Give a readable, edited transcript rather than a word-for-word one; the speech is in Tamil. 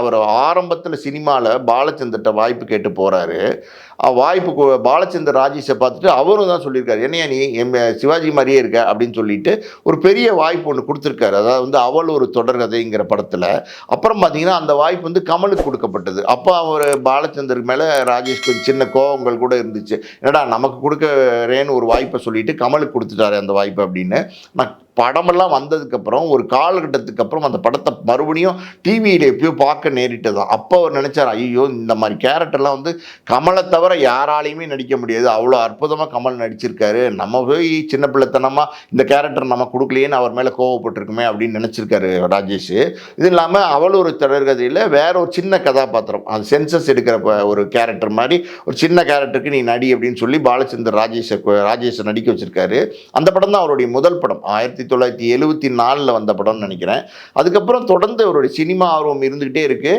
அவர் ஆரம்பத்தில் சினிமாவில் பாலச்சந்தர்கிட்ட வாய்ப்பு கேட்டு போகிறாரு. வாய்ப்பு பாலச்சந்தர் ராஜேஷை பார்த்துட்டு அவரும் தான் சொல்லியிருக்காரு, என்னையா நீ சிவாஜி மாதிரியே இருக்க அப்படின்னு சொல்லிட்டு ஒரு பெரிய வாய்ப்பு ஒன்று கொடுத்துருக்காரு. அதாவது வந்து அவள் ஒரு தொடர்கதைங்கிற படத்தில். அப்புறம் பார்த்தீங்கன்னா அந்த வாய்ப்பு வந்து கமலுக்கு கொடுக்கப்பட்டது. அப்போ அவர் பாலச்சந்தருக்கு மேலே ராஜேஷ்க்கு ஒரு சின்ன கோபங்கள் கூட இருந்துச்சு. என்னடா நமக்கு கொடுக்குறேன்னு ஒரு வாய்ப்பை சொல்லிட்டு கமலுக்கு கொடுத்துட்டாரு அந்த வாய்ப்பு அப்படின்னு. நான் படமெல்லாம் வந்ததுக்கப்புறம் ஒரு காலகட்டத்துக்கு அப்புறம் அந்த படத்தை மறுபடியும் டிவியில் எப்பயோ பார்க்க நேரிட்டு தான். அப்போ அவர் நினச்சார், ஐயோ இந்த மாதிரி கேரக்டர்லாம் வந்து கமலை தவிர யாராலையுமே நடிக்க முடியாது, அவ்வளோ அற்புதமாக கமல் நடிச்சிருக்காரு, நம்ம போய் சின்ன பிள்ளைத்தனமாக இந்த கேரக்டர் நம்ம கொடுக்கலையேன்னு அவர் மேலே கோவப்பட்டிருக்குமே அப்படின்னு நினச்சிருக்காரு ராஜேஷ். இது இல்லாமல் அவள் ஒரு தொடர்கதையில் வேற ஒரு சின்ன கதாபாத்திரம், அது சென்சஸ் எடுக்கிற ஒரு கேரக்டர் மாதிரி ஒரு சின்ன கேரக்டருக்கு நீ நடி அப்படின்னு சொல்லி பாலச்சந்தர் ராஜேஷை நடிக்க வச்சிருக்காரு. அந்த படம் தான் அவருடைய முதல் படம், 1974 வந்த படம்னு நினைக்கிறேன். அதுக்கப்புறம் தொடர்ந்து அவருடைய சினிமா ஆர்வம் இருந்துகிட்டே இருக்கு.